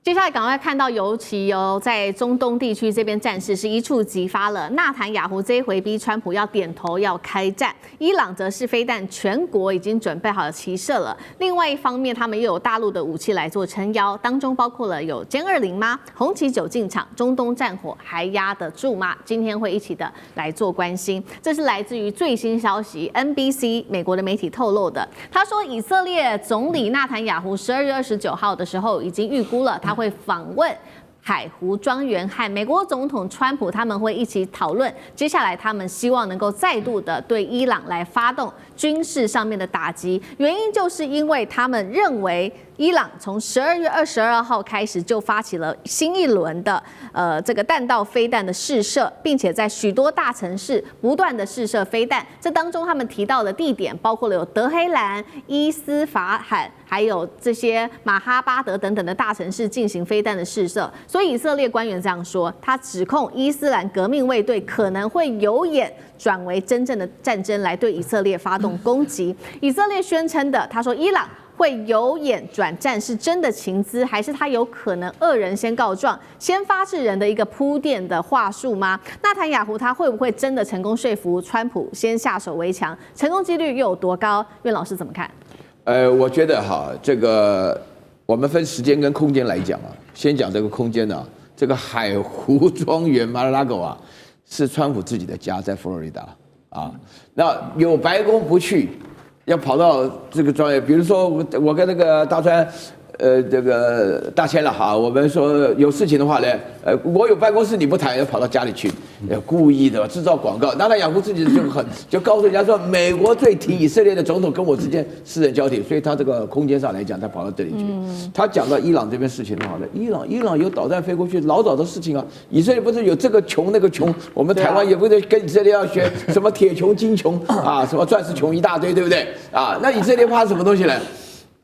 接下来赶快看到，尤其在中东地区这边战事是一触即发了。纳坦雅胡这一回逼川普要点头要开战，伊朗则是飞弹全国已经准备好了齐射了。另外一方面，他们又有大陆的武器来做撑腰，当中包括了有歼20吗？红旗9进场，中东战火还压得住吗？今天会一起的来做关心。这是来自于最新消息 ，NBC 美国的媒体透露的。他说，以色列总理纳坦雅胡12月29号的时候已经预估了他会访问海湖庄园，和美国总统川普他们会一起讨论，接下来他们希望能够再度的对伊朗来发动军事上面的打击，原因就是因为他们认为伊朗从12月22号开始就发起了新一轮的这个弹道飞弹的试射，并且在许多大城市不断的试射飞弹。这当中他们提到的地点包括了有德黑兰、伊斯法罕，还有这些马哈巴德等等的大城市进行飞弹的试射。所以以色列官员这样说，他指控伊斯兰革命卫队可能会有眼转为真正的战争来对以色列发动攻击。以色列宣称的，他说伊朗会由眼转战是真的情资，还是他有可能恶人先告状，先发制人的一个铺垫的话术吗？纳坦雅胡他会不会真的成功说服川普先下手为强？成功几率又有多高？苑老师怎么看？我觉得哈，这个我们分时间跟空间来讲啊，先讲这个空间啊，这个海湖庄园 Mar-a-Lago 啊，是川普自己的家，在佛罗里达啊，那有白宫不去。要跑到这个庄园，比如说我跟那个大川，这个大千了哈，我们说有事情的话呢，我有办公室你不谈，要跑到家里去，故意的制造广告。纳坦雅胡自己就告诉人家说，美国最挺以色列的总统跟我之间私人交替，所以他这个空间上来讲，他跑到这里去。他讲到伊朗这边事情的话呢，伊朗有导弹飞过去，老早的事情啊。以色列不是有这个穷那个穷，我们台湾也不是跟以色列要学什么铁穷金穷啊，什么钻石穷一大堆，对不对？啊，那以色列怕什么东西呢？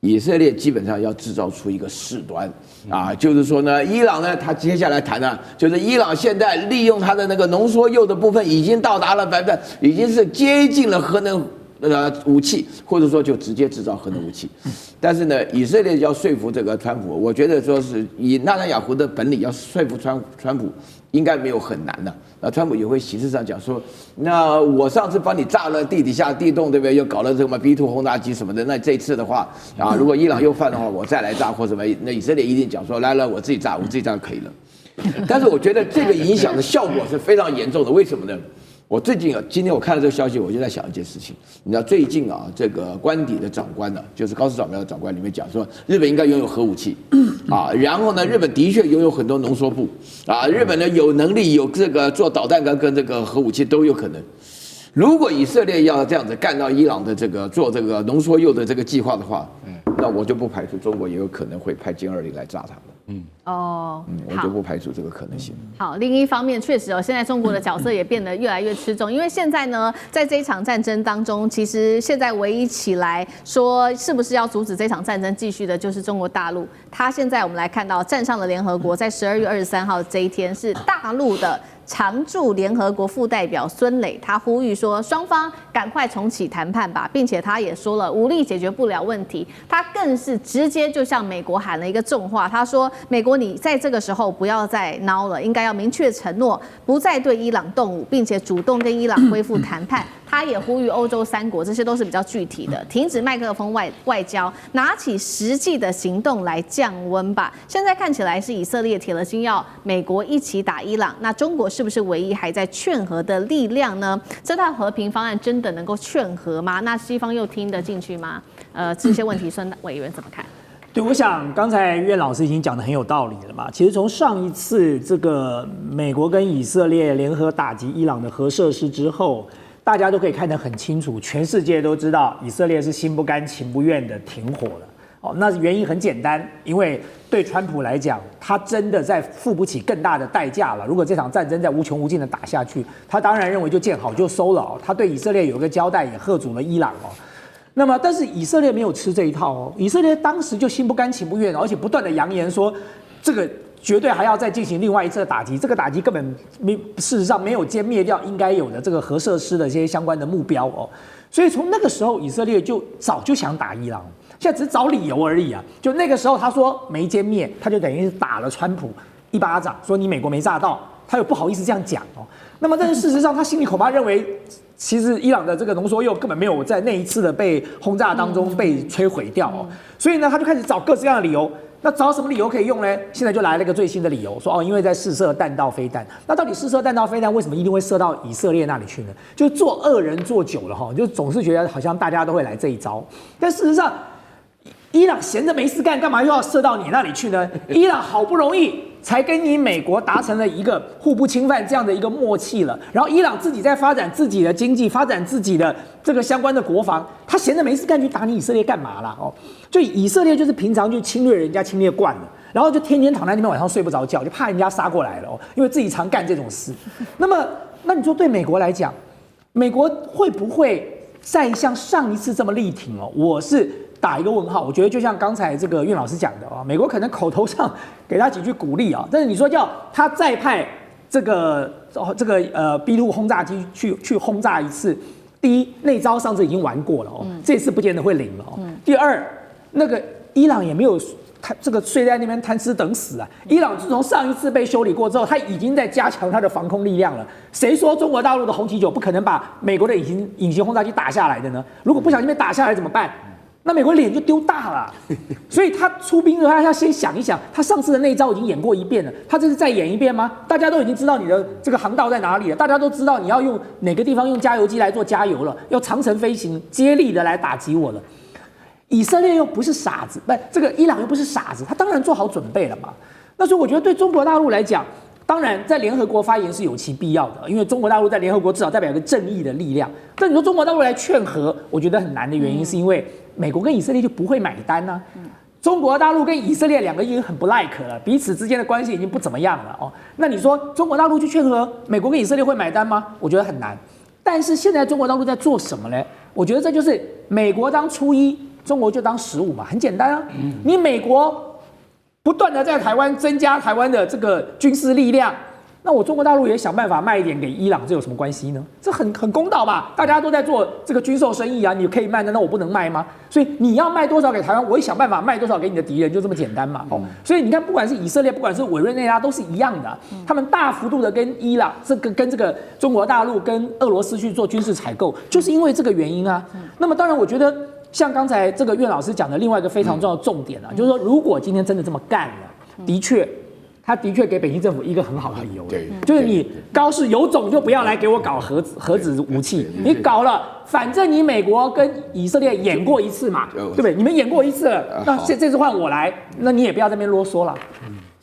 以色列基本上要制造出一个事端啊，就是说呢，伊朗呢，他接下来谈呢，就是伊朗现在利用它的那个浓缩铀的部分已经到达了已经是接近了核能武器，或者说就直接制造核能武器。但是呢，以色列要说服这个川普，我觉得说是以纳坦雅胡的本领要说服川普，应该没有很难的。那川普也会形式上讲说，那我上次帮你炸了地底下地洞，对不对？又搞了什么 B2 轰炸机什么的。那这次的话啊，如果伊朗又犯的话，我再来炸或什么，那以色列一定讲说，来，我自己炸就可以了。但是我觉得这个影响的效果是非常严重的，为什么呢？我今天我看了这个消息，我就在想一件事情。你知道最近啊，这个官邸的长官呢，就是高市早苗的长官里面讲说，日本应该拥有核武器啊，然后呢，日本的确拥有很多浓缩布啊，日本呢有能力有这个做导弹跟这个核武器都有可能。如果以色列要这样子干到伊朗的这个做这个浓缩铀的这个计划的话，那我就不排除中国也有可能会派歼20来炸他们。我就不排除这个可能性。好，另一方面，确实现在中国的角色也变得越来越吃重，因为现在呢，在这一场战争当中，其实现在唯一起来说是不是要阻止这场战争继续的，就是中国大陆。他现在我们来看到站上了联合国，在12月23号这一天是大陆的常驻联合国副代表孙磊，他呼吁说双方赶快重启谈判吧，并且他也说了武力解决不了问题，他更是直接就向美国喊了一个重话，他说美国你在这个时候不要再孬了，应该要明确承诺不再对伊朗动武，并且主动跟伊朗恢复谈判。他也呼吁欧洲3国，这些都是比较具体的，停止麦克风外交，拿起实际的行动来降温吧。现在看起来是以色列铁了心要美国一起打伊朗，那中国是不是唯一还在劝和的力量呢？这套和平方案真的能够劝和吗？那西方又听得进去吗？这些问题，孙委员怎么看？对，我想刚才苑老师已经讲得很有道理了嘛。其实从上一次这个美国跟以色列联合打击伊朗的核设施之后，大家都可以看得很清楚，全世界都知道以色列是心不甘情不愿的停火了。哦，那原因很简单，因为对川普来讲，他真的在付不起更大的代价了。如果这场战争在无穷无尽的打下去，他当然认为就见好就收了哦。他对以色列有个交代，也吓阻了伊朗哦。那么，但是以色列没有吃这一套哦，以色列当时就心不甘情不愿，而且不断的扬言说，这个绝对还要再进行另外一次的打击，这个打击根本事实上没有歼灭掉应该有的这个核设施的这些相关的目标哦。所以从那个时候，以色列就早就想打伊朗。现在只是找理由而已啊。就那个时候他说没歼灭，他就等于是打了川普一巴掌，说你美国没炸到，他又不好意思这样讲哦。那么但是事实上他心里恐怕认为，其实伊朗的这个浓缩铀根本没有在那一次的被轰炸当中被摧毁掉哦，所以呢他就开始找各式各样的理由。那找什么理由可以用呢？现在就来了一个最新的理由，说因为在试射弹道飞弹。那到底试射弹道飞弹为什么一定会射到以色列那里去呢？就做恶人做久了哈，就总是觉得好像大家都会来这一招。但事实上，伊朗闲着没事干，干嘛又要射到你那里去呢？伊朗好不容易才跟你美国达成了一个互不侵犯这样的一个默契了，然后伊朗自己在发展自己的经济，发展自己的这个相关的国防，他闲着没事干去打你以色列干嘛啦？就以色列就是平常就侵略人家侵略惯了，然后就天天躺在那边晚上睡不着觉，就怕人家杀过来了因为自己常干这种事。那你说对美国来讲，美国会不会再像上一次这么力挺我是打一个问号。我觉得就像刚才这个苑老师讲的美国可能口头上给他几句鼓励但是你说叫他再派这个B-2轰炸机去轰炸一次，第一那招上次已经玩过了这次不见得会灵了第二，那个伊朗也没有这个睡在那边贪吃等死啊！伊朗自从上一次被修理过之后，他已经在加强他的防空力量了。谁说中国大陆的红旗9不可能把美国的隐形轰炸机打下来的呢？如果不小心被打下来怎么办？那美国脸就丢大了。所以他出兵的话，他要先想一想，他上次的那一招已经演过一遍了，他这次再演一遍吗？大家都已经知道你的这个航道在哪里了，大家都知道你要用哪个地方用加油机来做加油了，要长程飞行接力的来打击我了。以色列又不是傻子，这个伊朗又不是傻子，他当然做好准备了嘛。那所以我觉得对中国大陆来讲，当然在联合国发言是有其必要的，因为中国大陆在联合国至少代表一个正义的力量。但你说中国大陆来劝和，我觉得很难的原因是因为美国跟以色列就不会买单啊。中国大陆跟以色列两个已经很不 like 了，彼此之间的关系已经不怎么样了那你说中国大陆去劝和，美国跟以色列会买单吗？我觉得很难。但是现在中国大陆在做什么呢？我觉得这就是美国当初一，中国就当15嘛，很简单啊。你美国不断的在台湾增加台湾的这个军事力量，那我中国大陆也想办法卖一点给伊朗，这有什么关系呢？这很公道吧？大家都在做这个军售生意啊，你可以卖，难道我不能卖吗？所以你要卖多少给台湾，我也想办法卖多少给你的敌人，就这么简单嘛。所以你看，不管是以色列，不管是委内瑞拉，都是一样的他们大幅度的跟伊朗跟这个中国大陆跟俄罗斯去做军事采购，就是因为这个原因啊。那么当然，我觉得像刚才这个苑老师讲的另外一个非常重要的重点就是说，如果今天真的这么干了，他的确给北京政府一个很好的理由，就是你高市有种就不要来给我搞核子武器，你搞了，反正你美国跟以色列演过一次嘛，对不对？你们演过一次了，那这次换我来，那你也不要在那边啰嗦了。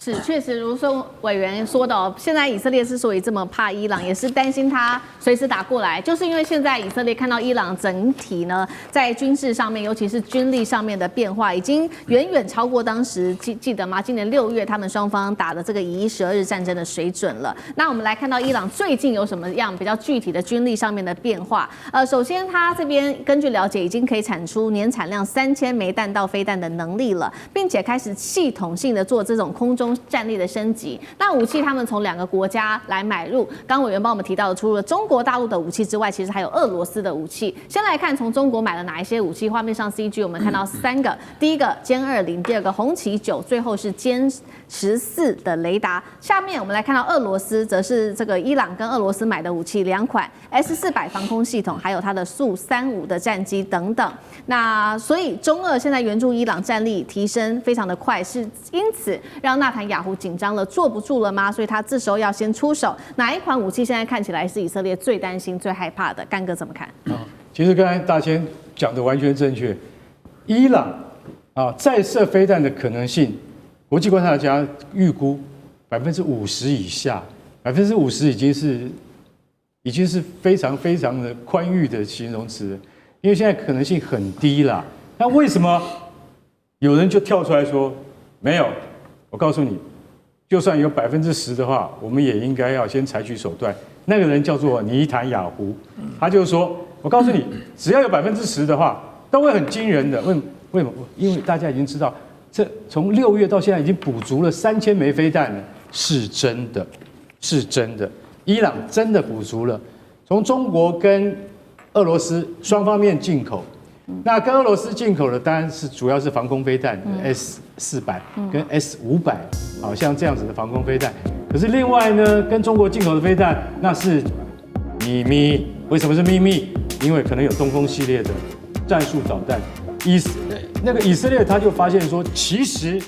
是，确实如说委员说的现在以色列之所以这么怕伊朗，也是担心他随时打过来，就是因为现在以色列看到伊朗整体呢在军事上面，尤其是军力上面的变化，已经远远超过当时记得吗？今年6月他们双方打的这个以12日战争的水准了。那我们来看到伊朗最近有什么样比较具体的军力上面的变化？首先他这边根据了解，已经可以产出年产量3000枚弹道飞弹的能力了，并且开始系统性的做这种空中战力的升级。那武器他们从2个国家来买入，刚委员帮我们提到的，除了中国大陆的武器之外，其实还有俄罗斯的武器。先来看从中国买了哪一些武器，画面上 CG 我们看到3个，第一个歼20，第二个红旗9，最后是歼14的雷达。下面我们来看到俄罗斯，则是这个伊朗跟俄罗斯买的武器2款 S400防空系统，还有它的苏35的战机等等。那所以中俄现在援助伊朗战力提升非常的快，是因此让纳坦雅胡紧张了，坐不住了吗？所以他这时候要先出手。哪一款武器现在看起来是以色列最担心、最害怕的？干哥怎么看？其实刚才大千讲的完全正确。伊朗再射飞弹的可能性，国际观察家预估50%以下，50%已经是非常非常的宽裕的形容词，因为现在可能性很低啦。那为什么有人就跳出来说没有？我告诉你，就算有10%的话，我们也应该要先采取手段。那个人叫做尼坦雅胡，他就说：“我告诉你，只要有10%的话，都会很惊人的。为什么？因为大家已经知道，这从6月到现在已经补足了3000枚飞弹了，是真的，是真的。伊朗真的补足了，从中国跟俄罗斯双方面进口。那跟俄罗斯进口的当然是主要是防空飞弹，S-400跟 S-500，好像这样子的防空飞弹。可是另外呢，跟中国进口的飞弹那是秘密。为什么是秘密？因为可能有东风系列的战术导弹。以色列他就发现说，其实